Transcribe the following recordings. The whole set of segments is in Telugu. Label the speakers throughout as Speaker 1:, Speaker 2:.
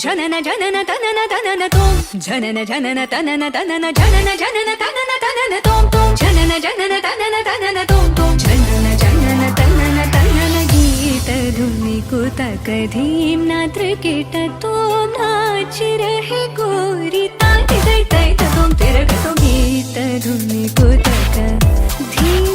Speaker 1: జనన జనన తనన తనన తోం జనన జనన తనన తనన జనన జనన తనన తనన తోం తోం జనన జనన తనన తనన తోం తోం జనన జనన తనన తనన గీత ధుని కుతక ధీం నాత్ర కిట తోం నాచి రహే గోరి తాతి తై తై తోం తిరగ తోం గీత ధుని కుతక ధీం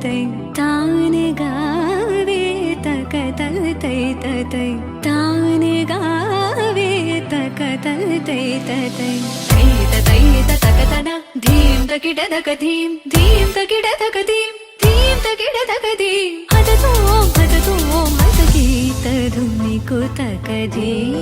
Speaker 1: తై తాన గావే తక తల్ తై తై తాన గావే తక తల్ తై తై తై తక తన ధీం తకిడ తక ధీం ధీం తకిడ తక ధీం ధీం తకిడ తక ధీం హతతో హత గీత ధుని కుతక ధీం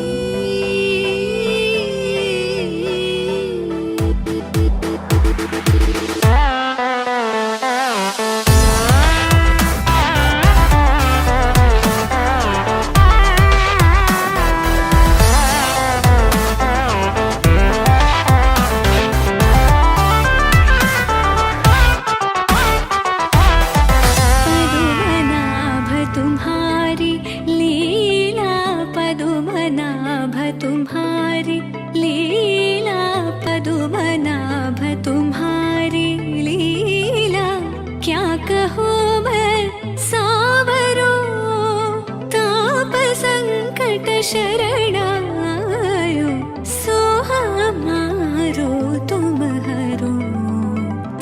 Speaker 1: शरणायो सो हमारो तुम हरो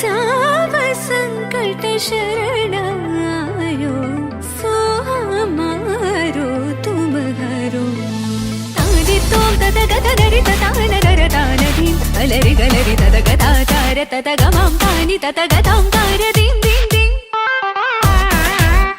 Speaker 1: ताप संकट शरणायो सो हमारो तुम हरो तादि तोम तद गद नरि ततान गर तान धीम अलरि गलरि तद गदा तार तद गमं तानि तद गदां तार दीं दीं दीं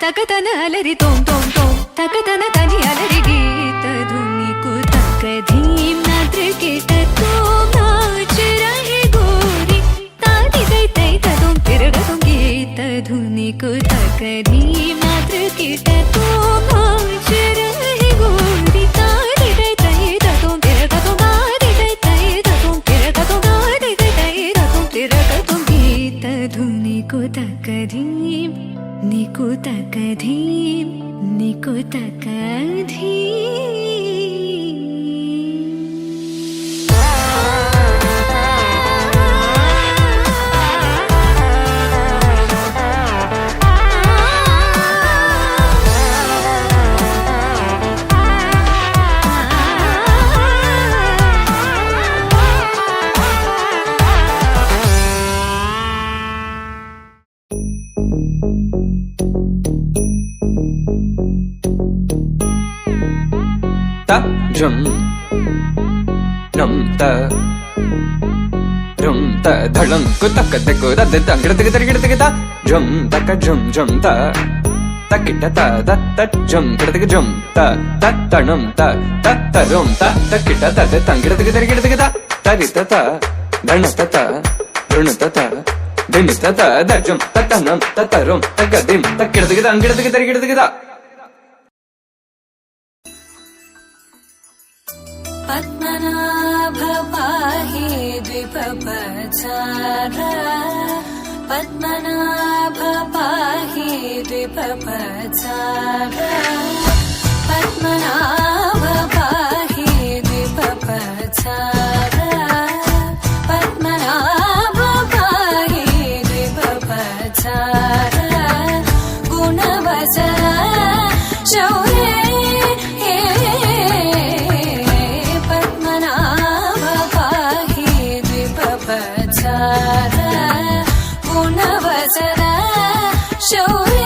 Speaker 1: तक तन अलरि तोम तोम तोम तक तन तनि अलरि गीत धुनि कुतक धीम नात्र कीट तोम नाच रहे गोरी ताति तै तै तोम तिरग तोम गीत धुनि कुतक धीम नात्र कीट तोम नाच रहे गोरी ताति तै तै तोम तिरग तोम ताति तै तै तोम तिरग तोम ताति तै तै तोम तिरग तोम गीत धुनि कुतक धीम निकुतक धीम निकुतक धीम
Speaker 2: ta rum rum ta dhalam kutak te ko da de tang gida gida gida ta rum taka rum ta takita ta da ta rum gida rum ta tanum ta rum ta takita ta de tang gida gida gida tarita ta dhanata ta runata ta dinita ta da rum tanum tarum takadim takida gida gida
Speaker 3: Padmanabha पाहि द्विपपचार पद्मनाभ पाहि द्विपपचार पद्मनाभ पाहि द्विपपचार पद्मनाभ पाहि द्विपपचार गुणवचन शौर्य गुणवचन शौर्य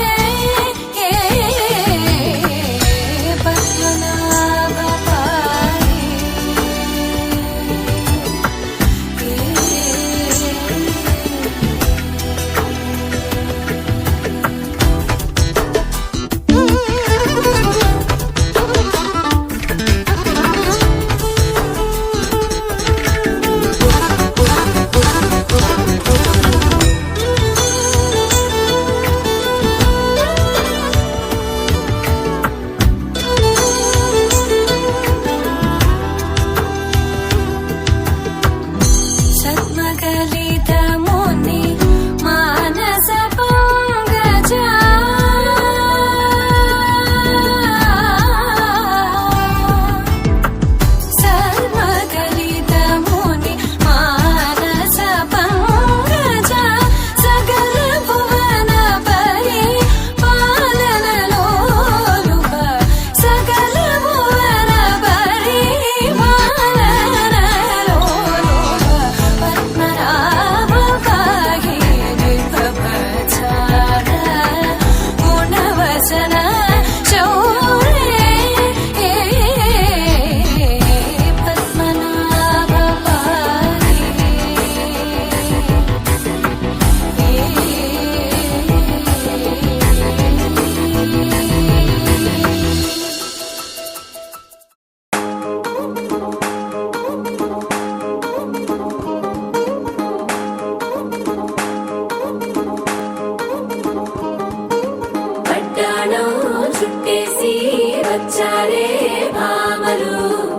Speaker 3: వచ్చారే భామలు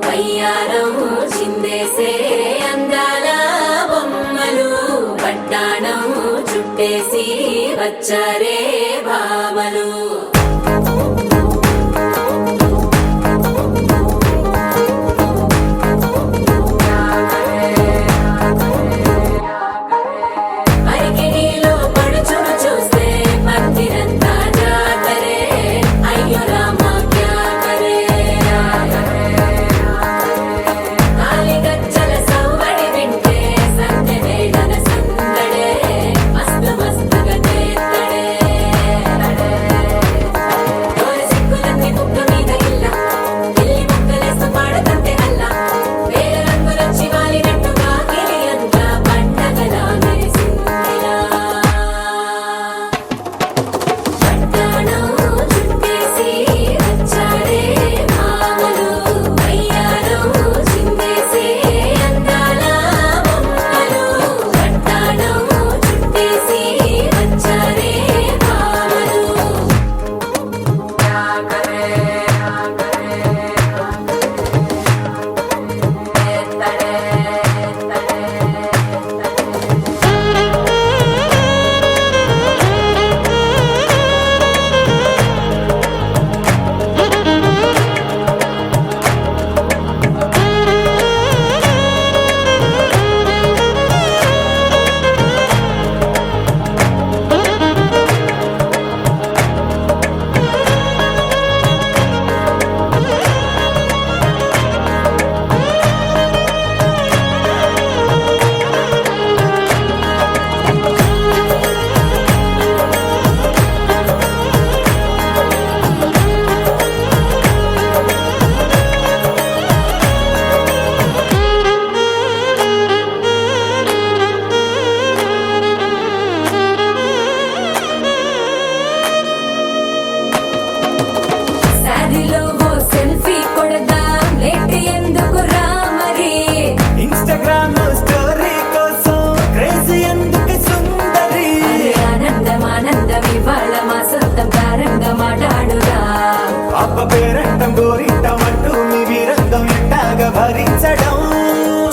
Speaker 3: వయ్యారం చిందేసే అందాల బొమ్మలు పట్టాణం చుట్టేసి వచ్చారే భామలు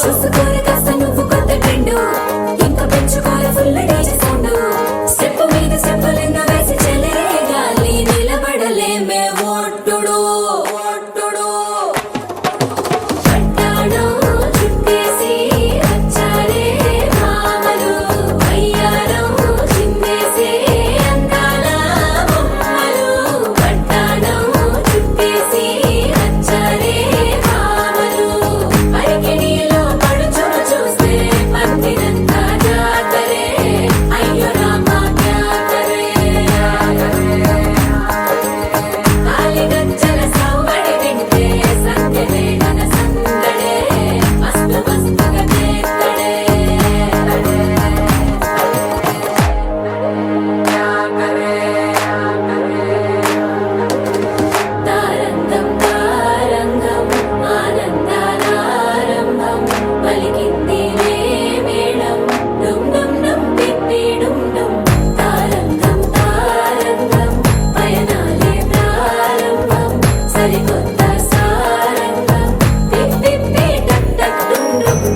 Speaker 3: చూసుకోరు కాస్త నువ్వు కొత్త ట్రెండు ఇంకా పెంచుకోరు ఫుల్ డీజే సౌండ్ స్టెప్ మీద స్టెప్పులెన్నో వేసి చెలే గాలి నిలబడలేమే ఒట్టుడు పట్టాణం చుట్టేసి వచ్చారే భామలు వయ్యారం చిందేసే అందాల బొమ్మలు పట్టాణం చుట్టేసి వచ్చారే భామలు అరికెడిలో పడుచును చూస్తే పందిరంతా జాతరే అయ్యో రామా క్యా కరే కాలిగజ్జల సవ్వడి వింటే సంధ్యవేళన సందడే మస్తు మస్తుగా చేస్తడే తారంగం తారంగం ఆనందానారంభం పలికింది మేళం డుమ్ డుమ్ డుమ్ పిప్పి డుమ్ డుమ్ తారంగం తారంగం పయనాలే ప్రారంభం సరికొత్త సారంగం పిప్పి టక్ టక్ డుమ్ డుమ్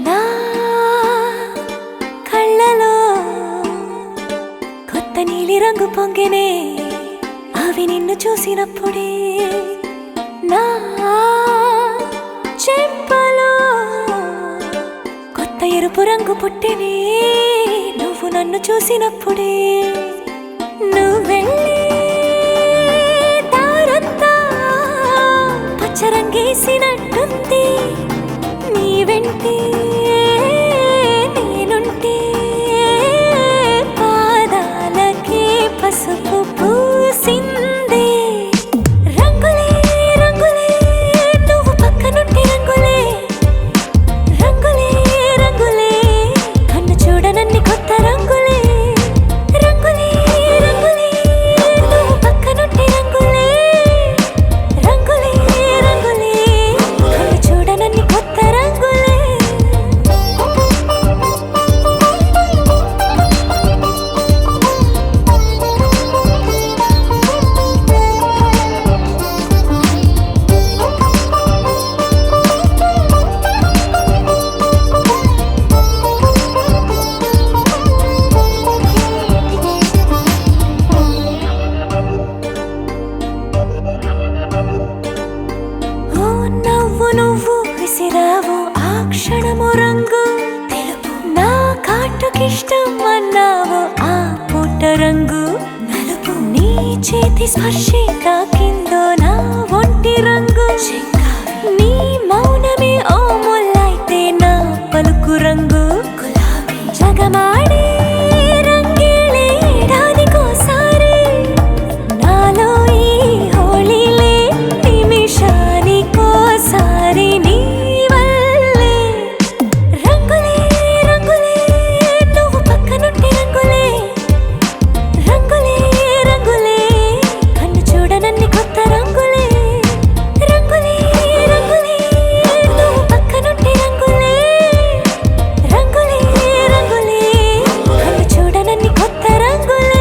Speaker 1: నా కళ్ళలో కొత్త నీలి రంగు పొంగెనే అవి నిన్ను చూసినప్పుడే నా చెంపలో కొత్త ఎరుపు రంగు పుట్టెనే నువ్వు నన్ను చూసినప్పుడే నువ్వెళ్ళే దారంతా పచ్చరంగేసినట్టుంది నీ వెంటే నేనుంటే పాదాలకే పసుపు పూసిందే రంగులే రంగులే నువ్వు పక్కనుంటే రంగులే రంగులే రంగులే కన్ను చూడనన్ని కొత్త రంగులే రంగులే రంగులే నువ్వు చల్లని స్పర్శే తాకిందో నా ఒంటి రంగు నీ మౌనమే ఓ ముల్లైతే నా పలుకు రంగు గులాబీ జగమాడే రంగేలే ఏడాదికోసారి నాలో ఈ హోళీలే నిమిషానికోసారి నీ వల్లే రంగులే రంగులే నువ్వు పక్కనుంటే రంగులే రంగులే రంగులే కన్ను చూడనన్ని కొత్త రంగులే రంగులే రంగులే నువ్వు పక్కనుంటే రంగులే రంగులే రంగులే కన్ను చూడనన్ని కొత్త రంగులే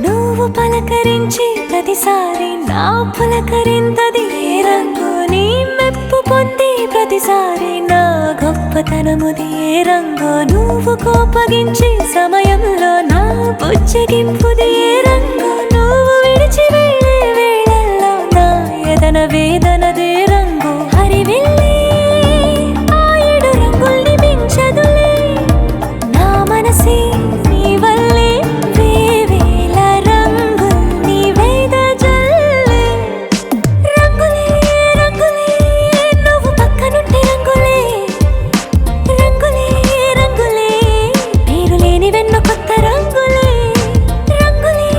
Speaker 1: నువ్వు పలకరించి ప్రతిసారి నా పులకరింతది ఏ రంగు నీ మెప్పు పొంది ప్రతిసారి నా గొప్పతనముది ఏ రంగు నువ్వు కోపగించి సమయంలో నా బుజ్జగింపుది ఏ రంగు నువ్వు విడిచి వెళ్ళే వేళల్లో నా ఎదన వేదనదే రంగు హరివిల్లే ఆ ఏడు రంగుల్ని మించదులే నా మనసే నీ వల్లే వేవేల రంగుల్ని వెదజల్లే రంగులే రంగులే నువ్వు పక్కనుంటే రంగులే రంగులే రంగులే పేరు లేని వెన్నో కొత్త రంగులే రంగులే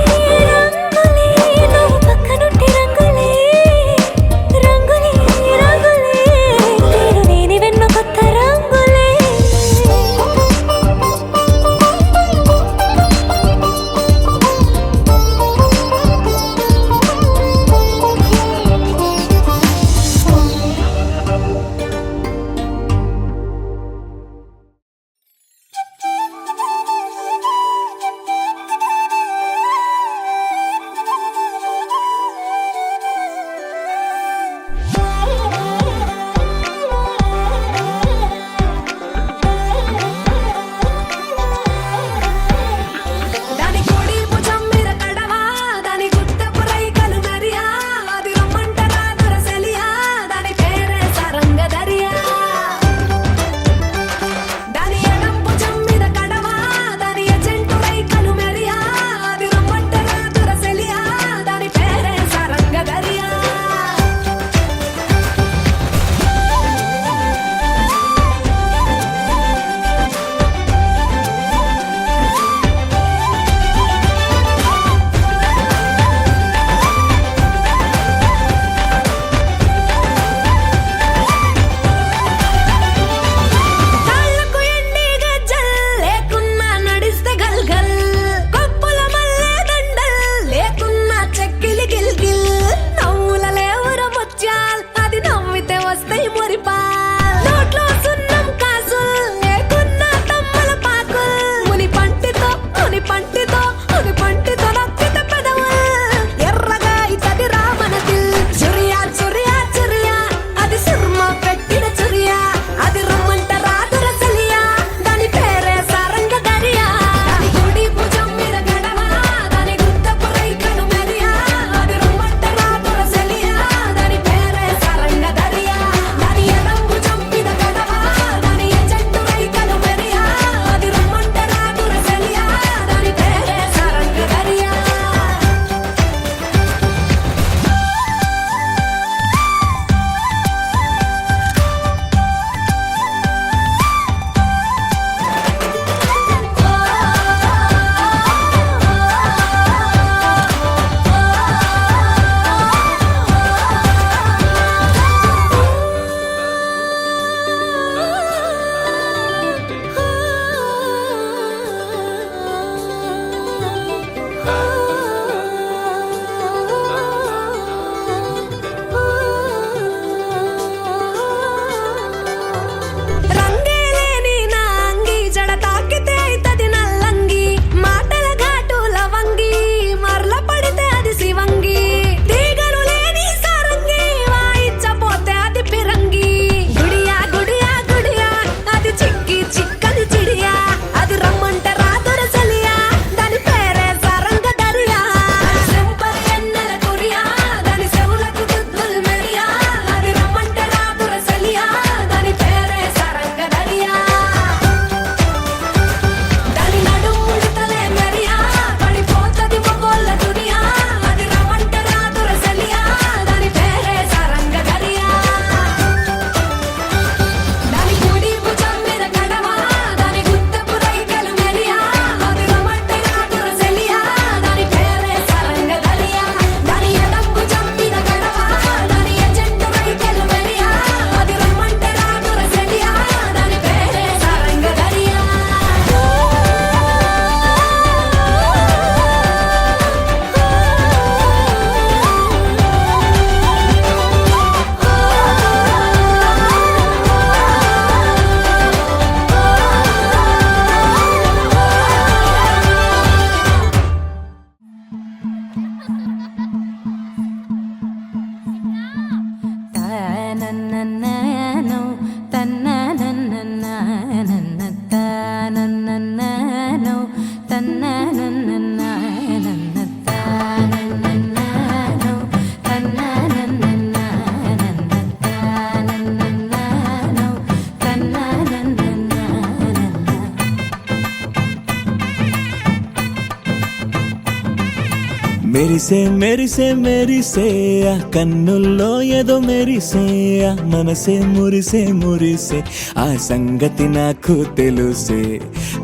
Speaker 4: మెరిసే మెరిసే మెరిసే ఆ కన్నుల్లో ఏదో మెరిసే ఆ మనసే మురిసే మురిసే ఆ సంగతి నాకు తెలుసే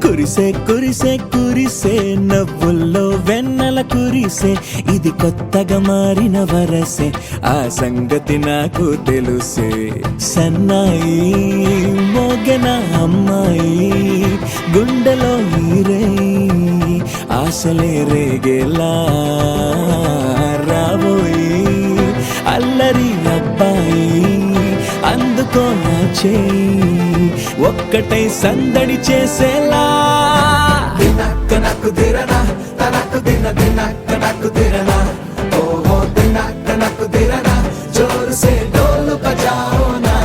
Speaker 4: కురిసే కురిసే కురిసే నవ్వుల్లో వెన్నెల కురిసే ఇది కొత్తగా మారిన వరసే ఆ సంగతి నాకు తెలుసే సన్నాయి మోగెన అమ్మాయి గుండెలో ఈరే ఆశలే రేగేలా రాబోయి అల్లరి అబ్బాయి అందుకో నా చేయి ఒక్కటై సందడి చేసేలా దినక్క నాకు దిరనా తనకు దిన దినక్క నాకు దిరనా ఓహో దినక్క నాకు దిరనా జోరు సే డోలు బజాओ నా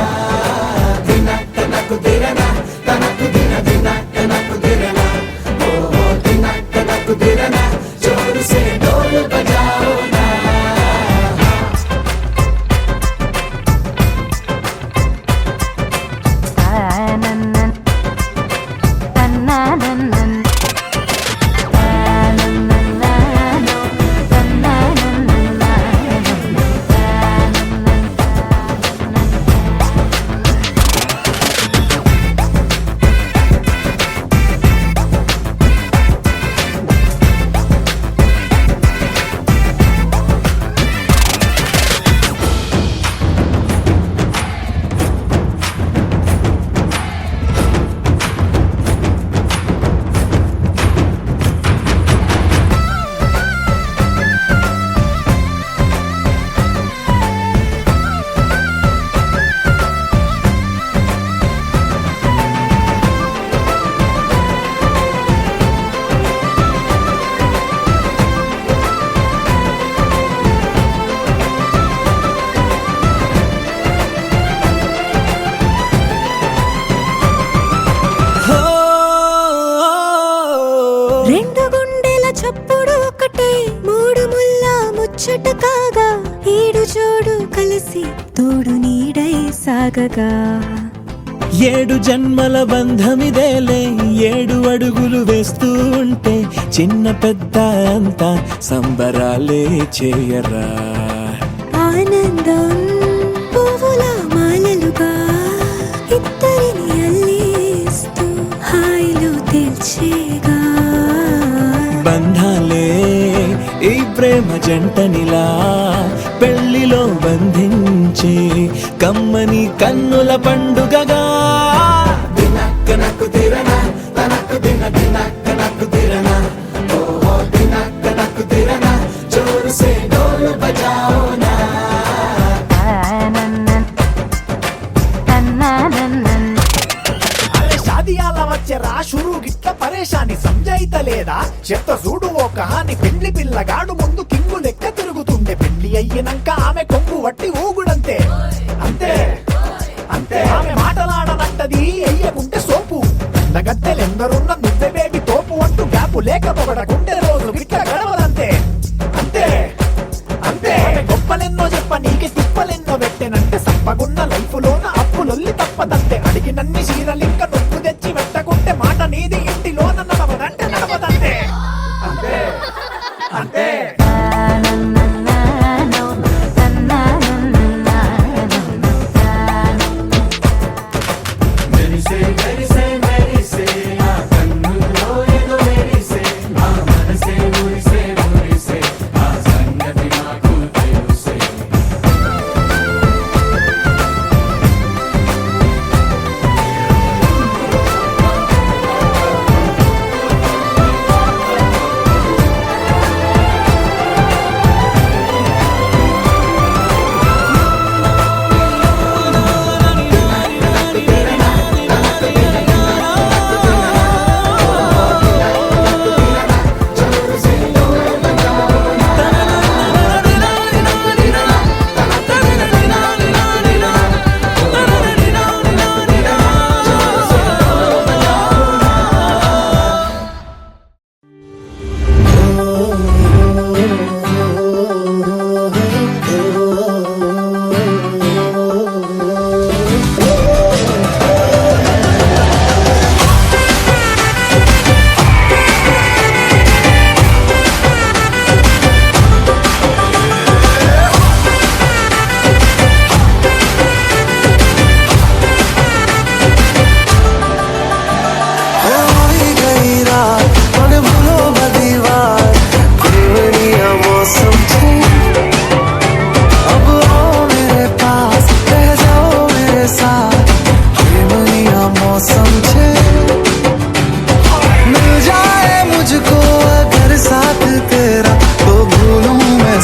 Speaker 4: దినక్క నాకు దిరనా తనకు దిన దినక్క నాకు దిరనా ఓహో దినక్క నాకు దిరనా జోరు సే డోలు బజాओ నా
Speaker 1: రెండు గుండెల చప్పుడు ఒకటే మూడు ముల్ల ముచ్చట కాగా ఈడు జోడు కలిసి తోడు నీడై సాగగా
Speaker 4: ఏడు జన్మల బంధమిదేలే ఏడు అడుగులు వేస్తూ ఉంటే చిన్న పెద్ద అంతా సంబరాలే చేయరా
Speaker 1: ఆనందం పువ్వుల మాలలుగా ఇద్దరిని అల్లేస్తూ హాయిలో తేల్చేగా
Speaker 4: బంధాలే ఈ ప్రేమ జంటనిలా పెళ్లిలో బంధించే కమ్మని కన్నుల పండుగగా దినక్క నాకు దిరనా తనకు దిన దినక్క నాకు దిరనా ఓహో దినక్క నాకు దిరనా జోరు సే డోలు బజాओ నా
Speaker 5: అరే షాదియాల వచ్చెరా షురు గిట్ల పరేషాని సంజాయితలేదా చెత్త చూడు ఓ కహాని పెళ్లి పిల్లగాడు ముందు కింగు లెక్క తిరుగుతుండే పెళ్లి అయ్యినంక ఆమె కొంగు వట్టి ఊగుడంతే అంతే అంతే ఆమె మాటలాడనంటది ఎయ్యకుంటే సోపు నగత్తెలెందరున్న నువ్వే బేబీ తోపు అంటూ గ్యాపు లేకపోవడకుంటే రోజు గిట్ల గడవదంతే అంతే అంతే ఆమె గొప్పలెన్నో చెప్ప నీకే తిప్పలెన్నో పెట్టెనంటే సప్పగున్న లైఫ్ లోన అప్పులొల్లి తప్పదంతే అడిగినన్ని చీరలింక నువ్వు తెచ్చి పెట్టకుంటే మాట నీది ఇంటిలోన నడవదంటే నడవదంతే అంతే అంతే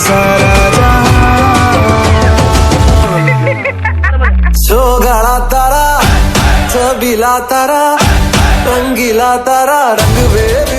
Speaker 4: सारा सोगड़ा तारा छबीला तारा रंगीला तारा रंग वेद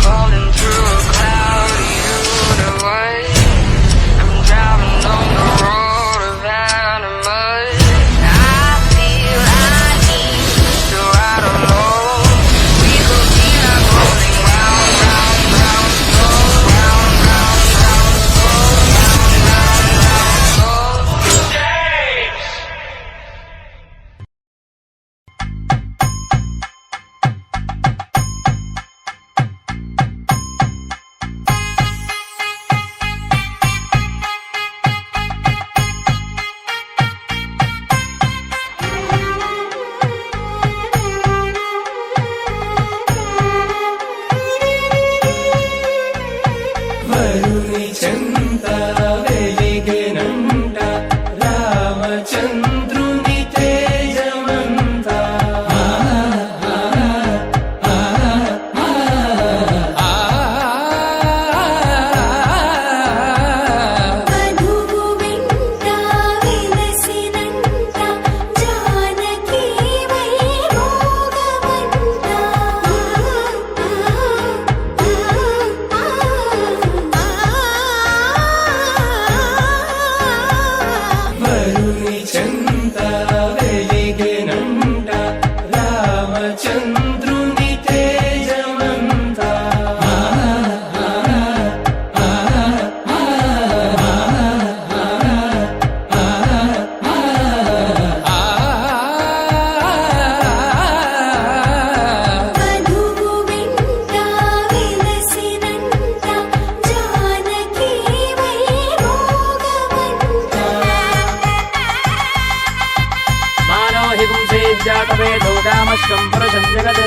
Speaker 6: Falling through a cloudy universe. I'm driving on the road of animals. I feel I need to ride alone. We could be like rolling round, round, round, so round, round, round, so round, round, round, so.
Speaker 4: వరుని చెంత వెలిగెనంట రామచంద్రుని తేజమంత
Speaker 3: వధువు వెంట విలసినంట జానకి వైభోగమంట
Speaker 4: వరుని చెంత వెలిగెనంట రామచంద్రుని తేజమంత
Speaker 3: వధువు వెంట విలసినంట జానకి వైభోగమంట
Speaker 7: मानो हि पुंसेज्जातवेदो कामश्वं पुरुषं जगत्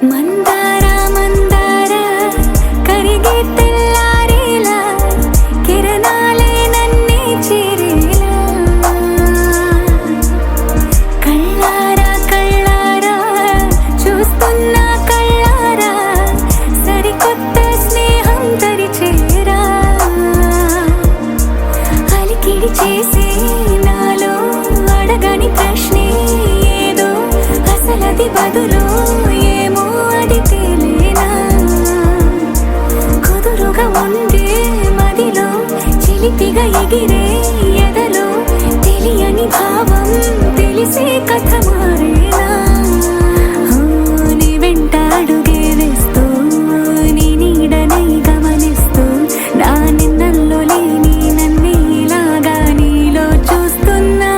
Speaker 1: మందార మందార కరిగే తెల్లారేలా కిరణాలే నన్నే చేరేలా కళ్ళారా కళ్ళారా చూస్తున్నా కళ్ళారా సరికొత్త స్నేహం తరిచేరా అలికిడి చేసే నాలో అడగని ప్రశ్నే ఏదో అసలది బదులు ఏమో అది తేలేనా కుదురుగా ఉండే మదిలో చిలిపిగా ఎగిరే ఎదలో తెలియని భావం తెలిసే కథ మారేనా నీ వెంట అడుగే వేస్తూ నీ నీడనై గమనిస్తూ నా నిన్నల్లో లేని నన్నే ఇలాగా నీలో చూస్తున్నా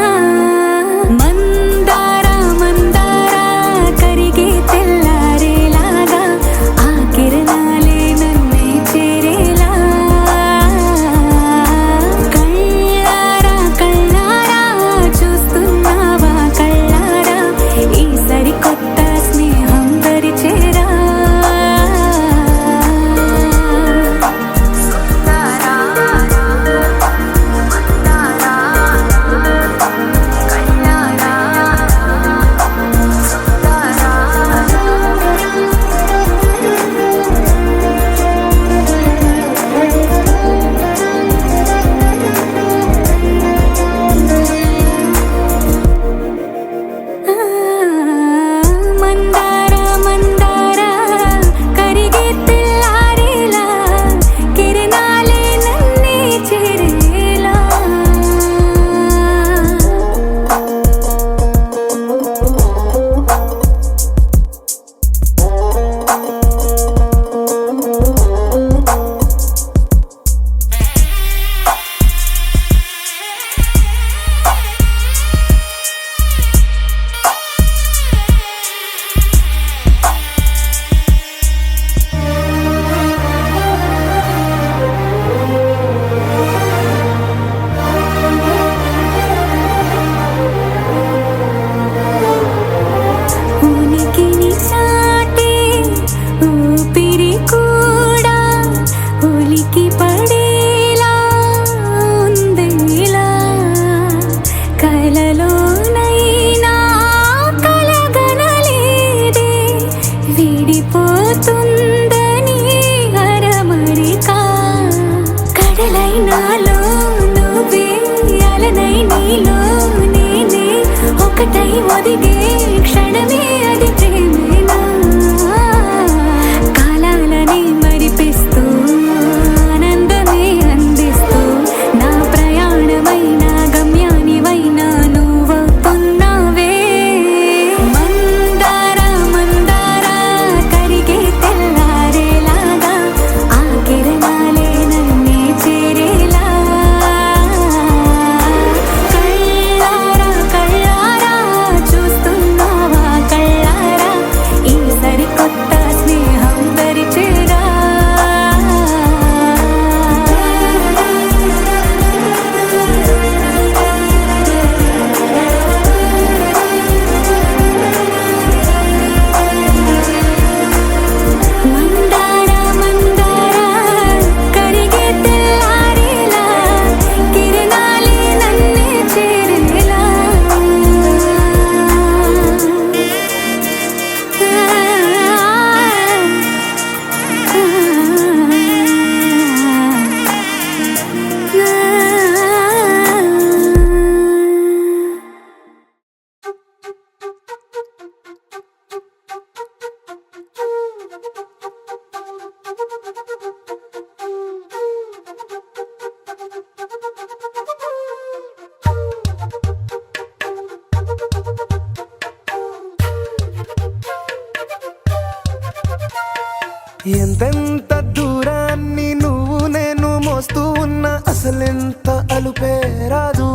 Speaker 8: ఎంతెంత దూరాన్ని నువ్వు నేను మోస్తూ ఉన్నా అసలెంత అలుపే రాదు.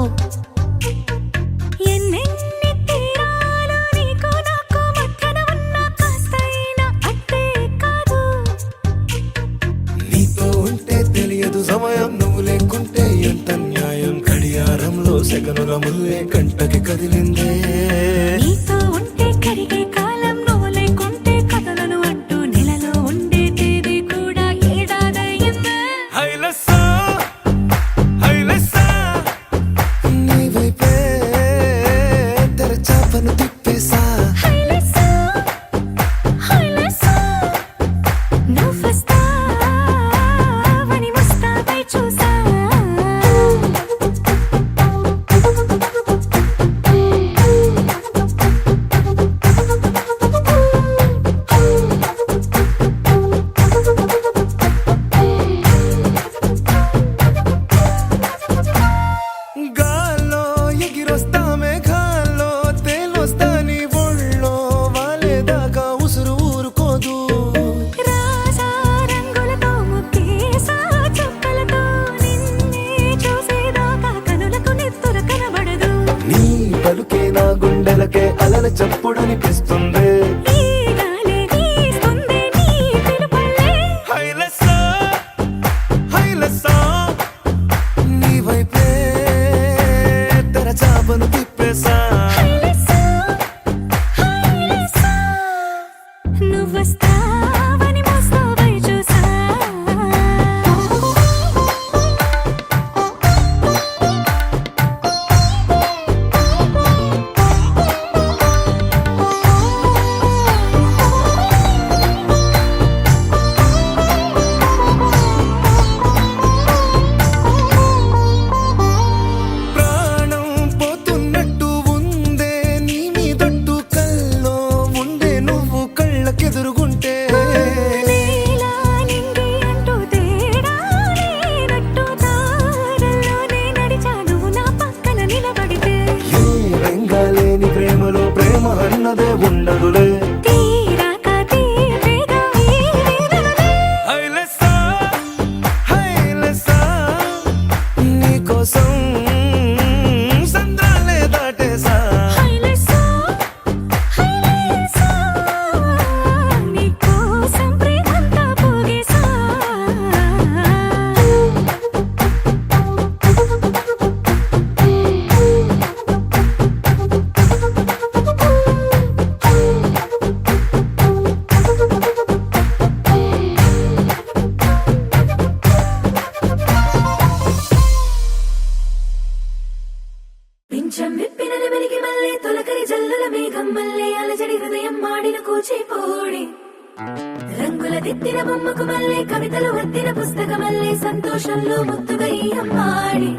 Speaker 1: ఎన్నెన్ని తీరాలు నీకు నాకు మధ్యన ఉన్న కాస్తైనా అట్టే కాదు.
Speaker 8: నీతో ఉంటే తెలియదు సమయం, నువ్వు లేకుంటే ఎంత న్యాయం. గడియారంలో సెకనుల ముల్లే కంటకి కదిలిందే.
Speaker 1: నీతో ఉంటే కరిగే కాలం, నువ్వు లేకుంటే కథలను అంటూ నెలలో ఉండే తేదీ కూడా ఏడాదయ్యిందే.
Speaker 8: హైలెస్సా హైలెస్సా నీ వైపే తెరచాపను తిప్పేసా.
Speaker 1: హైలెస్సా హైలెస్సా నువ్వొస్తావని ముస్తాబై చూసా.
Speaker 8: గాల్లో ఎగిరొస్తా మేఘాల్లో తేలొస్తా నీ ఒళ్ళో వాలేదాకా ఉసురు ఊరుకోదు.
Speaker 1: రాజా రంగులతో ముక్కేసా చుక్కలతో నిన్నే చూసేదాకా కనులకు నెత్తుర కనబడదు.
Speaker 8: నీ పలుకే నా గుండెలకే అలల చప్పుడనిపిస్తుంది.
Speaker 1: ఈ గాలి వీస్తుంది నీ పిలుపుల్లే.
Speaker 8: హైలెస్సా హైలెస్సా నీ వైపే తెరచాపను తిప్పేసా.
Speaker 1: హైలెస్సా హైలెస్సా నువ్వొస్తావని ముస్తాబై చూసా.
Speaker 8: ప్రాణం పోతున్నట్టు ఉందే నీ మీదొట్టు కల్లో ఉండే నువ్వు కళ్ళకెదురుగుంటే.
Speaker 1: నీలా నింగి అంటూ తేడా లేనట్టు దారుల్లోనే నడిచా నువ్వు నా పక్కన నిలబడితే.
Speaker 8: ఏ రంగాలేని ప్రేమలో ప్రేమ అన్నదే ఉండదులే.
Speaker 1: తీరాక తీపేగా ఈ వేదనలే.
Speaker 8: హైలెస్సా హైలెస్సా నీకోసం సంద్రాలే దాటేసా.
Speaker 1: హైలెస్సా హైలెస్సా నీకోసం ప్రేమంతా పోగేసా. పింఛం విప్పిన నెమలికి మల్లె తొలకరి జల్లుల మేఘం మల్లె అలజడి హృదయం మాడిన కూచిపూడి. రంగుల దిద్దిన బొమ్మకు మల్లె కవితలు వత్తిన పుస్తక మల్లె సంతోషంలో ముత్తుగా ఈ అమ్మాడి.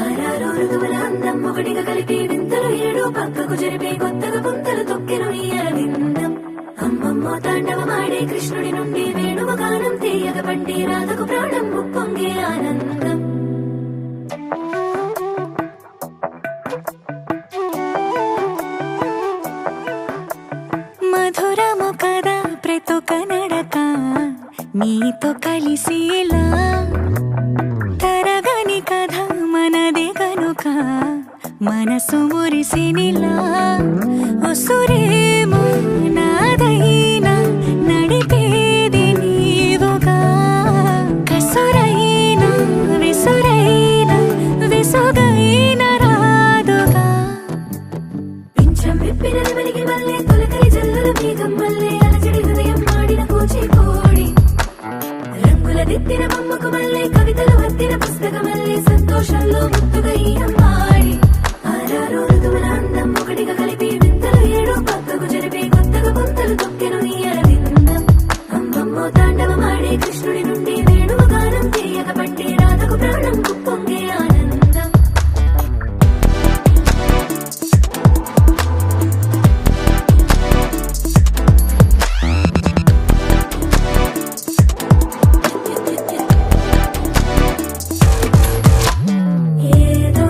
Speaker 1: ఆరారు ఋతువుల అందం ఒకటిగా కలిపి వింతలు ఏడు పక్కకు జరిపే కొత్తగా పుంతలు తొక్కెను ఈ అరవిందం. అమ్మమ్మో తాండవమాడే కృష్ణుడి నుండి వేణువ గానం తీయగ పండి రాధకు ప్రాణం ఉప్పొంగే ఆనందం. మధురము కదా ప్రతొక నడక నీతో కలిసేలా. తరగని కథ మనదే కనుక మనసు మురిసినిలా. ఉసురేమో నాదైనా నడిపేది నీవుగా. కసురైనా విసురైనా విసుగైన రాదుగా. పింఛం విప్పిన నెమలికి మల్లె తొలకరి జల్లుల మేఘం మల్లె అలజడి హృదయం మాడిన కూచిపూడి. రంగుల దిద్దిన బొమ్మకు మల్లె కవితలు వత్తిన పుస్తక మల్లె సంతోషంలో ముత్తుగా ఈ అమ్మాడి. ఆరారు ఋతువుల అందం ఒకటిగా కలిపి వింతలు ఏడు పక్కకు జరిపే కొత్తగా పుంతలు తొక్కెను ఈ అరవిందం. అమ్మమ్మో తాండవమాడే కృష్ణుడి నుండి వేణువ గానం తీయగ పండి రాధకు ప్రాణం ఉప్పొంగే ఆనందం. ఏదో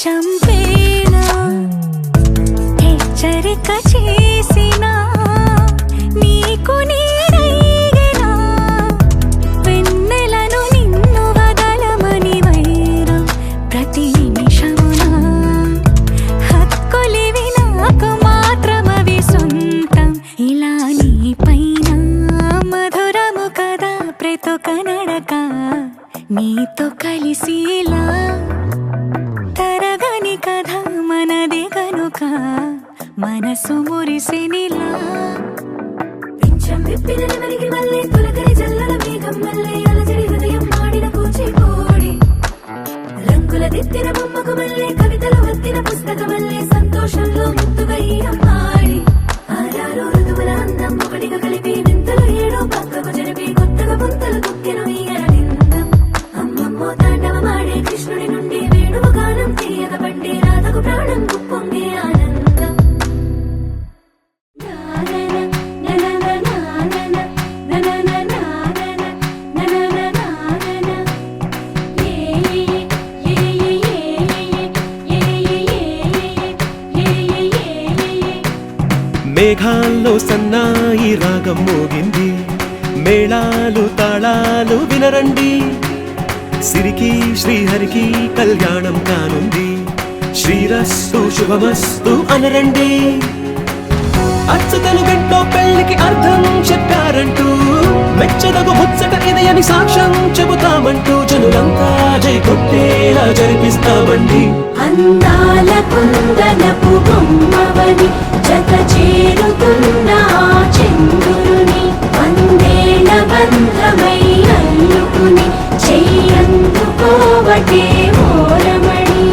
Speaker 1: చంపేనా హెచ్చరిక చేసినా నీకు నీడైగనా వెన్నెలను నిన్ను వదలమని వైరం ప్రతి నిమిషమునా హక్కులివి నాకు మాత్రమవి సొంతం ఇలా నీ పైన మధురము కదా ప్రతొక నడక నీతో కలిసిలా తరగని కథ మనది కనుక మనసు మురిసినిలా పింఛం విప్పిన నెమలికి మళ్ళీ తొలకరి జల్లల మేఘం మళ్ళీ అలజడి హృదయం మాడిన కూచిపూడి రంగుల దిద్దిన బొమ్మకు మళ్ళీ కవితలు వత్తిన పుస్తకం మళ్ళీ సంతోషంలో ముద్దుగా ఈరమ్మాడి ఆరారు ఋతువుల అందం ఒకటిగా కలిపి వింతలు ఏడో పక్కకు జరిపి కొత్తగా పుంతలు తొక్కెను ఈ అరవిందం అమ్మమ్మో తాండవమాడే కృష్ణుడి నుండి వేణువు గానం తీయగ పండి రాధకు ప్రాణం పొంగే ఆనందం
Speaker 8: మేఘాల్లో సన్నాయి రాగం మోగింది మేళాలు తాళాలు వినరండి సిరికి శ్రీహరికి కళ్యాణం కానుంది శ్రీరస్తు శుభమస్తు అనరండి అచ్చతలు గంటో పెళ్లికి అర్థం చెప్పారంటూ మెచ్చదగు ముచ్చట ఇది అని సాక్ష్యం చెబుతామంటూ జనులంతా జై కొట్టేలా జరిపిస్తామండి
Speaker 3: అందాల కుందనపు బొమ్మవని జత చేరుతున్న చంద్రుని వందేళ్ల బంధమై అల్లుకుని చెయ్యందుకోవటే ఓరమణి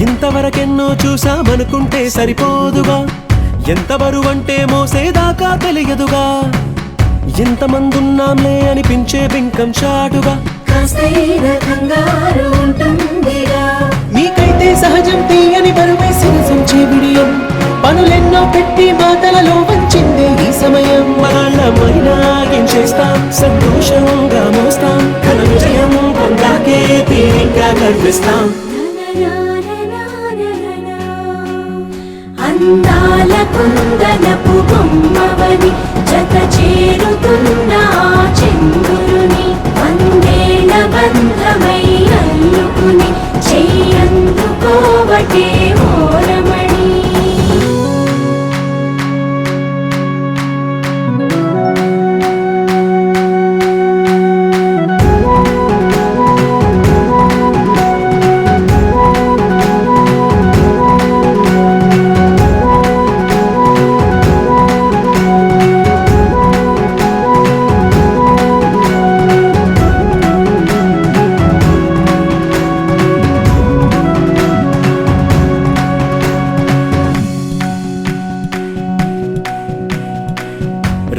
Speaker 8: ఇంతవరకెన్నో చూసామనుకుంటే సరిపోదుగా ఎంత బరువంటే మోసేదాకా తెలియదుగా ఇంతమందున్నాంలే అనిపించే బింకం చాటుగా
Speaker 3: కాస్తైన కంగారు ఉంటుందిరా
Speaker 8: మీకైతే సహజం తీయని బరువేసిన సంచే బిడియం పనులెన్నో పెట్టి మాటలలో వంచిందే ఈ సమయం వాళ్ళమైనా ఏం చేస్తాం సంతోషంగా మోస్తాం ఘన విజయం పొందాకే తీరిగ్గా కనిపిస్తాం
Speaker 3: అందాల కుందనపు బొమ్మవని జత చేరుతున్న చంద్రుని వందేళ్ల బంధమై అల్లుకుని చెయ్యందుకోవటే ఓరమణి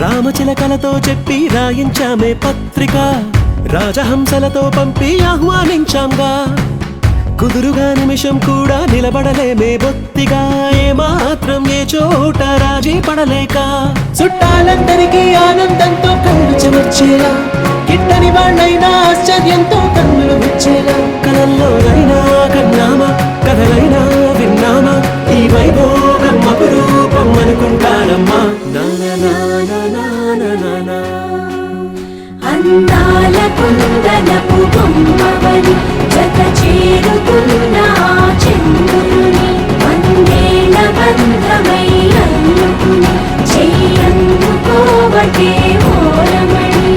Speaker 8: రామచిలకలతో చెప్పి రాయించామే పత్రిక రాజహంసలతో పంపి ఆహ్వానించాంగా కుదురుగా నిమిషం కూడా నిలబడలేమే బొత్తిగా ఏమాత్రం ఏ చోట రాజీ పడలేక చుట్టాలందరికీ ఆనందంతో కళ్ళు చెమర్చేలా గిట్టని వాళ్ళైనా ఆశ్చర్యంతో కన్నులు విచ్చేలా కలల్లోనైనా కన్నామా కథలైనా విన్నామా ఈ వైభోగం అపురూపం అనుకుంటానమ్మా
Speaker 3: అందాల కుందనపు బొమ్మవని జత చేరుతున్న చంద్రుని వందేళ్ల బంధమై అల్లుకుని చెయ్యందుకోవటే ఓరమణి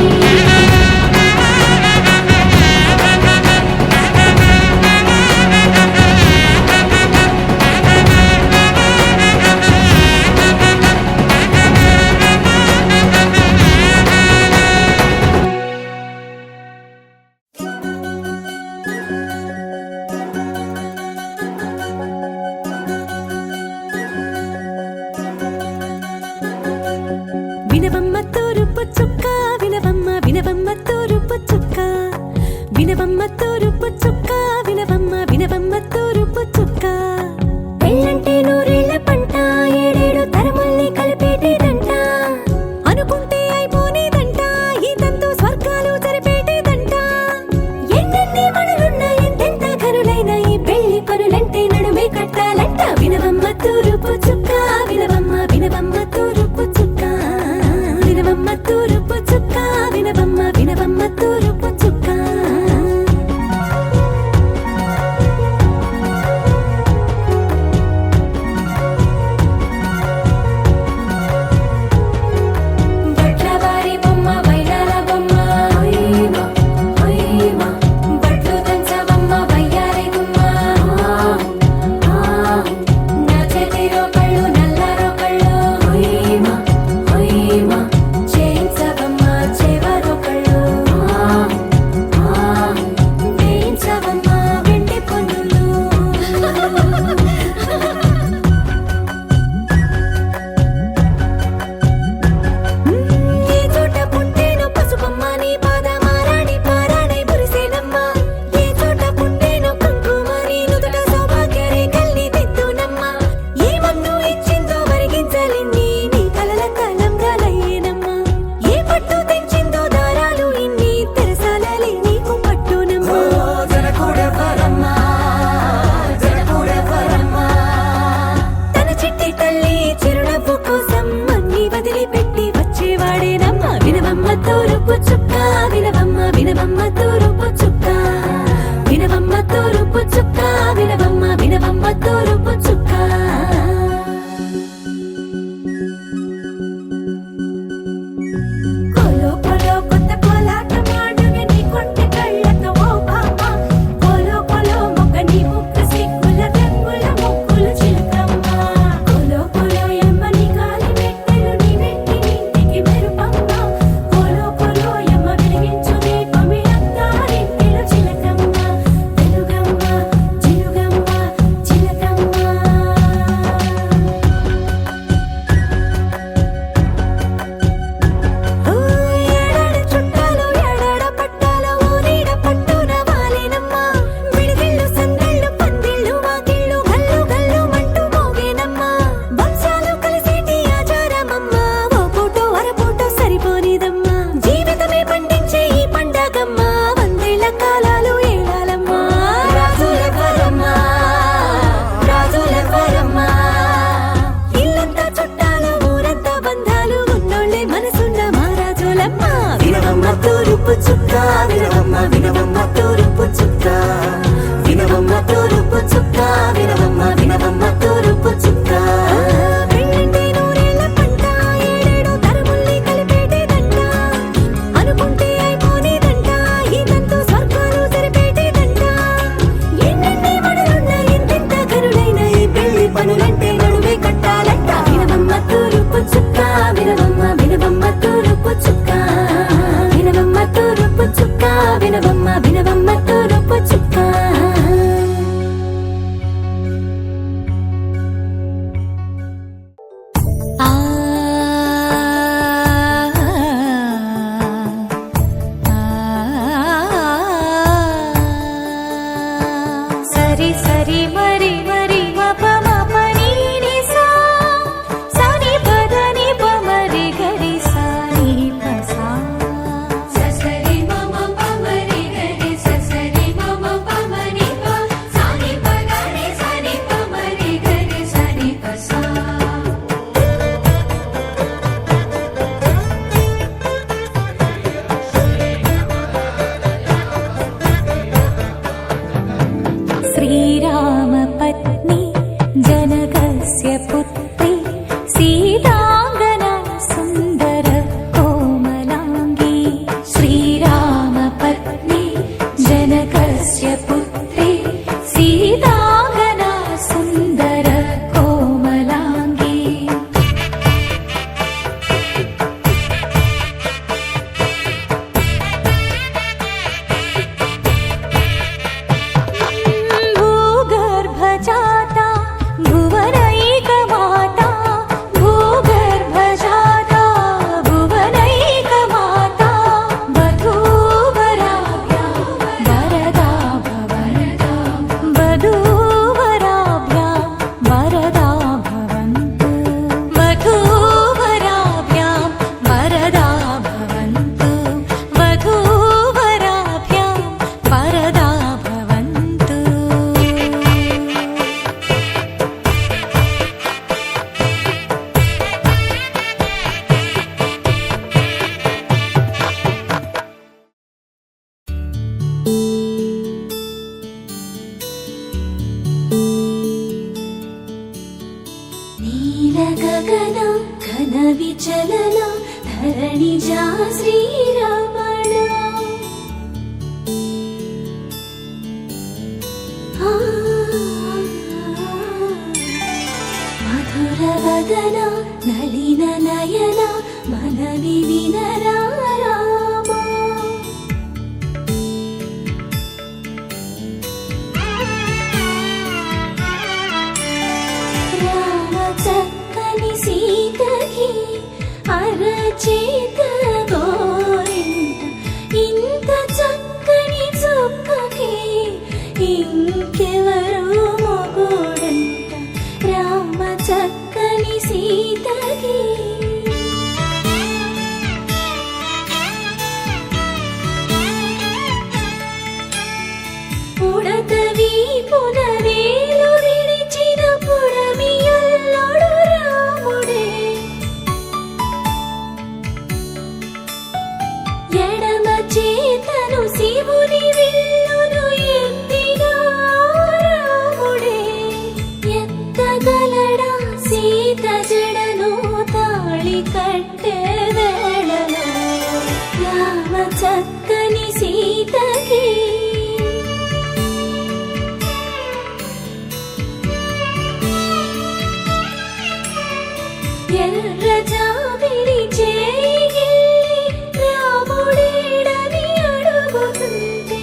Speaker 3: వినవమ్మ తూరుపు చుక్క వినవమ్మ తూరుపు చుక్క వినవమ్మ వినవమ్మ తూరుపు చుక్క కోలో కోలో కొత్త కోలాటం ఆడుగే నీ కొంటె కళ్ళతో ఓ బామ్మ కోలో కోలో మొక్క నీ ముక్క సిక్కుల రంగుల ముక్కులు చిలకమ్మ కోలో కోలో ఎమ్మ నీ కాలి మెట్టెలు నీ వెట్టి నింటికి మెరుపమ్మ కోలో కోలో ఎమ్మ వెలిగించు దీపమి అత్తారింటిలో చిలకమ్మ వెలుగమ్మ చిలుగమ్మ చిలకమ్మ దేవుని విల్లును ఎత్తిన రాముడే ఎత్తగలడా సీత జడను తాళి కట్టే వేళలో రామ చక్కని సీతకి ఎర్ర జాబిలి చేయి రాముడేడని అడుగుతుంటే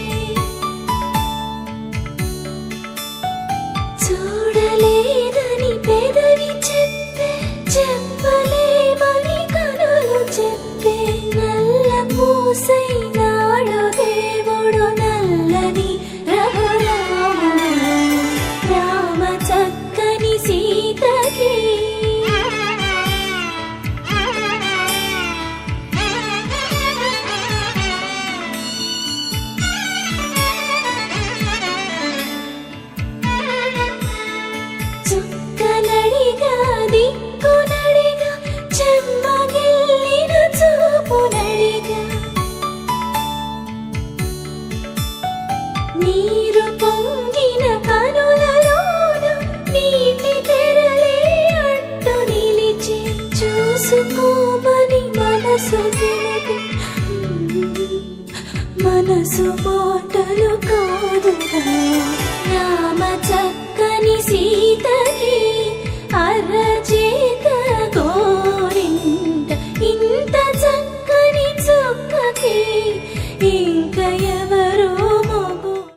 Speaker 3: చూడలేదని పెదవి చెప్పే చెప్పలేమని కనులు చెప్పే నల్ల పూసై నాడు దేవుడు నల్లని రఘురాముడు రామ చక్కని సీతకి చుక్కనడిగా దిక్కునడిగా చెమ్మగిల్లిన చూపునడిగా నీరు పొంగిన కనులలోన నీటి తెరలే అడ్డు నిలిచి చూసుకోమని మనసు తెలిపి మనసు మాటలు